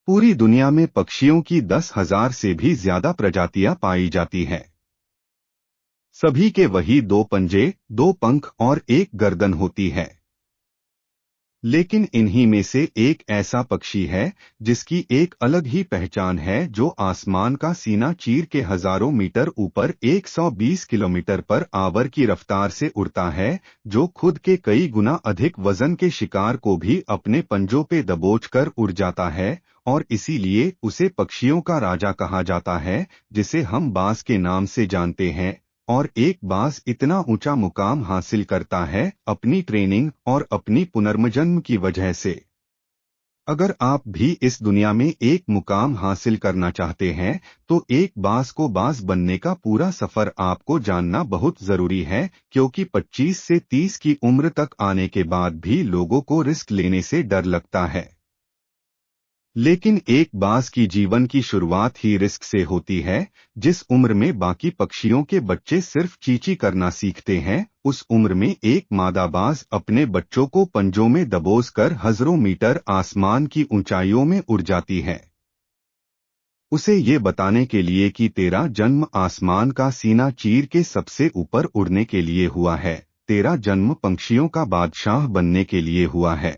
पूरी दुनिया में पक्षियों की 10,000 से भी ज्यादा प्रजातियां पाई जाती हैं। सभी के वही 2 पंजे, 2 पंख और एक गर्दन होती है। लेकिन इन्हीं में से एक ऐसा पक्षी है जिसकी एक अलग ही पहचान है, जो आसमान का सीना चीर के हजारों मीटर ऊपर 120 किलोमीटर पर आवर की रफ्तार से उड़ता है, जो खुद के कई गुना अधिक वजन के शिकार को भी अपने पंजों पे दबोचकर उड़ जाता है, और इसीलिए उसे पक्षियों का राजा कहा जाता है, जिसे हम बाज के नाम से जानते हैं। और एक बाज इतना ऊंचा मुकाम हासिल करता है अपनी ट्रेनिंग और अपनी पुनर्जन्म की वजह से। अगर आप भी इस दुनिया में एक मुकाम हासिल करना चाहते हैं, तो एक बाज को बाज बनने का पूरा सफर आपको जानना बहुत जरूरी है, क्योंकि 25 से 30 की उम्र तक आने के बाद भी लोगों को रिस्क लेने से डर लगता है। लेकिन एक बाज की जीवन की शुरुआत ही रिस्क से होती है। जिस उम्र में बाकी पक्षियों के बच्चे सिर्फ चींची करना सीखते हैं, उस उम्र में एक मादा बाज अपने बच्चों को पंजों में दबोचकर हजारों मीटर आसमान की ऊंचाइयों में उड़ जाती है। उसे ये बताने के लिए कि तेरा जन्म आसमान का सीना चीर के सबसे ऊपर उड़ने के लिए हुआ है, तेरा जन्म पक्षियों का बादशाह बनने के लिए हुआ है।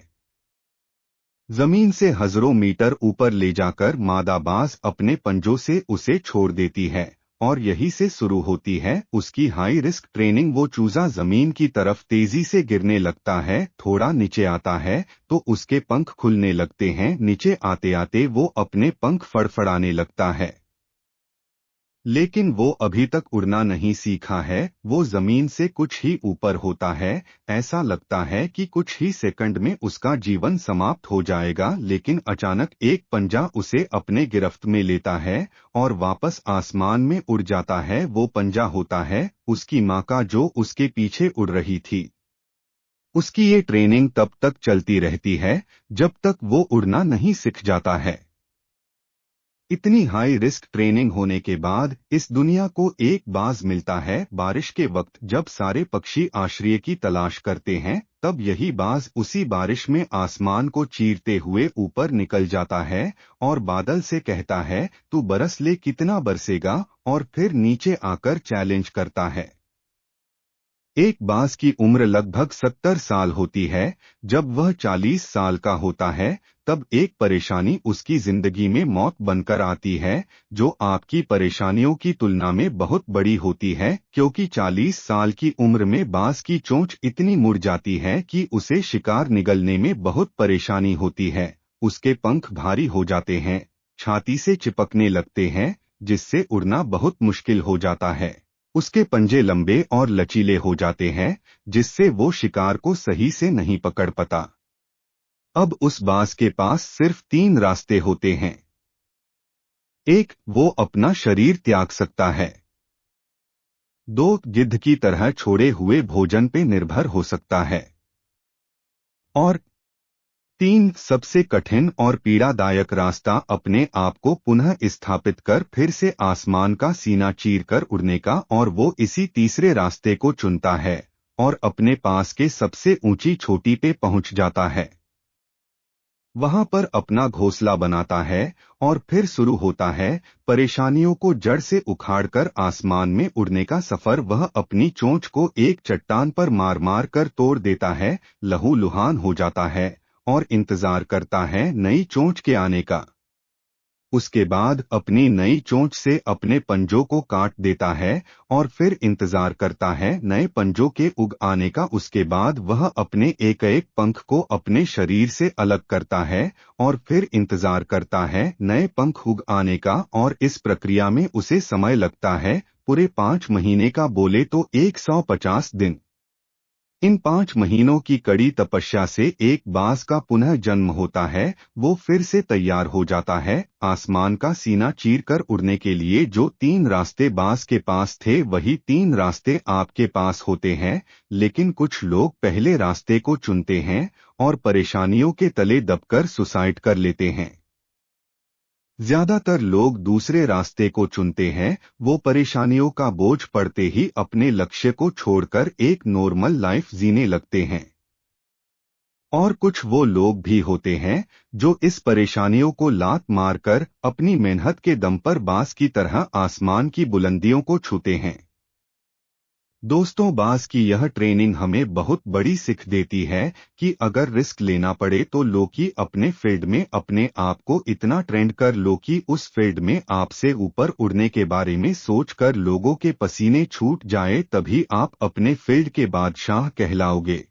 जमीन से हजारों मीटर ऊपर ले जाकर मादा बाज अपने पंजों से उसे छोड़ देती है, और यही से शुरू होती है उसकी हाई रिस्क ट्रेनिंग। वो चूजा जमीन की तरफ तेजी से गिरने लगता है, थोड़ा नीचे आता है तो उसके पंख खुलने लगते हैं, नीचे आते आते वो अपने पंख फड़फड़ाने लगता है। लेकिन वो अभी तक उड़ना नहीं सीखा है, वो जमीन से कुछ ही ऊपर होता है। ऐसा लगता है कि कुछ ही सेकंड में उसका जीवन समाप्त हो जाएगा, लेकिन अचानक एक पंजा उसे अपने गिरफ्त में लेता है और वापस आसमान में उड़ जाता है। वो पंजा होता है उसकी माँ का, जो उसके पीछे उड़ रही थी। उसकी ये ट्रेनिंग तब तक चलती रहती है जब तक वो उड़ना नहीं सीख जाता है। इतनी हाई रिस्क ट्रेनिंग होने के बाद इस दुनिया को एक बाज मिलता है बारिश के वक्त। जब सारे पक्षी आश्रय की तलाश करते हैं, तब यही बाज उसी बारिश में आसमान को चीरते हुए ऊपर निकल जाता है और बादल से कहता है, तू बरस ले, कितना बरसेगा, और फिर नीचे आकर चैलेंज करता है। एक बाज की उम्र लगभग 70 साल होती है। जब वह 40 साल का होता है, तब एक परेशानी उसकी जिंदगी में मौत बनकर आती है, जो आपकी परेशानियों की तुलना में बहुत बड़ी होती है, क्योंकि 40 साल की उम्र में बाज की चोंच इतनी मुड़ जाती है कि उसे शिकार निगलने में बहुत परेशानी होती है। उसके पंख भारी हो जाते हैं, छाती से चिपकने लगते हैं, जिससे उड़ना बहुत मुश्किल हो जाता है। उसके पंजे लंबे और लचीले हो जाते हैं, जिससे वो शिकार को सही से नहीं पकड़ पाता। अब उस बाज के पास सिर्फ 3 रास्ते होते हैं। एक, वो अपना शरीर त्याग सकता है। 2, गिद्ध की तरह छोड़े हुए भोजन पे निर्भर हो सकता है। और 3, सबसे कठिन और पीड़ादायक रास्ता, अपने आप को पुनः स्थापित कर फिर से आसमान का सीना चीरकर उड़ने का। और वो इसी तीसरे रास्ते को चुनता है और अपने पास के सबसे ऊंची चोटी पे पहुंच जाता है। वहां पर अपना घोंसला बनाता है और फिर शुरू होता है परेशानियों को जड़ से उखाड़कर आसमान में उड़ने का सफर। वह अपनी चोंच को एक चट्टान पर मार मार कर तोड़ देता है, लहूलुहान हो जाता है और इंतजार करता है नई चोंच के आने का। उसके बाद अपनी नई चोंच से अपने पंजों को काट देता है और फिर इंतजार करता है नए पंजों के उग आने का। उसके बाद वह अपने एक एक पंख को अपने शरीर से अलग करता है और फिर इंतजार करता है नए पंख उग आने का। और इस प्रक्रिया में उसे समय लगता है पूरे 5 महीने का, बोले तो 150 दिन। इन 5 महीनों की कड़ी तपस्या से एक बाज का पुनः जन्म होता है। वो फिर से तैयार हो जाता है आसमान का सीना चीरकर उड़ने के लिए। जो 3 रास्ते बाज के पास थे, वही 3 रास्ते आपके पास होते हैं। लेकिन कुछ लोग पहले रास्ते को चुनते हैं और परेशानियों के तले दबकर सुसाइड कर लेते हैं। ज्यादातर लोग दूसरे रास्ते को चुनते हैं। वो परेशानियों का बोझ पड़ते ही अपने लक्ष्य को छोड़कर एक नॉर्मल लाइफ जीने लगते हैं। और कुछ वो लोग भी होते हैं जो इस परेशानियों को लात मारकर अपनी मेहनत के दम पर बाज की तरह आसमान की बुलंदियों को छूते हैं। दोस्तों, बाज की यह ट्रेनिंग हमें बहुत बड़ी सीख देती है कि अगर रिस्क लेना पड़े तो लो कि अपने फील्ड में अपने आप को इतना ट्रेंड कर लो कि उस फील्ड में आपसे ऊपर उड़ने के बारे में सोचकर लोगों के पसीने छूट जाए, तभी आप अपने फील्ड के बादशाह कहलाओगे।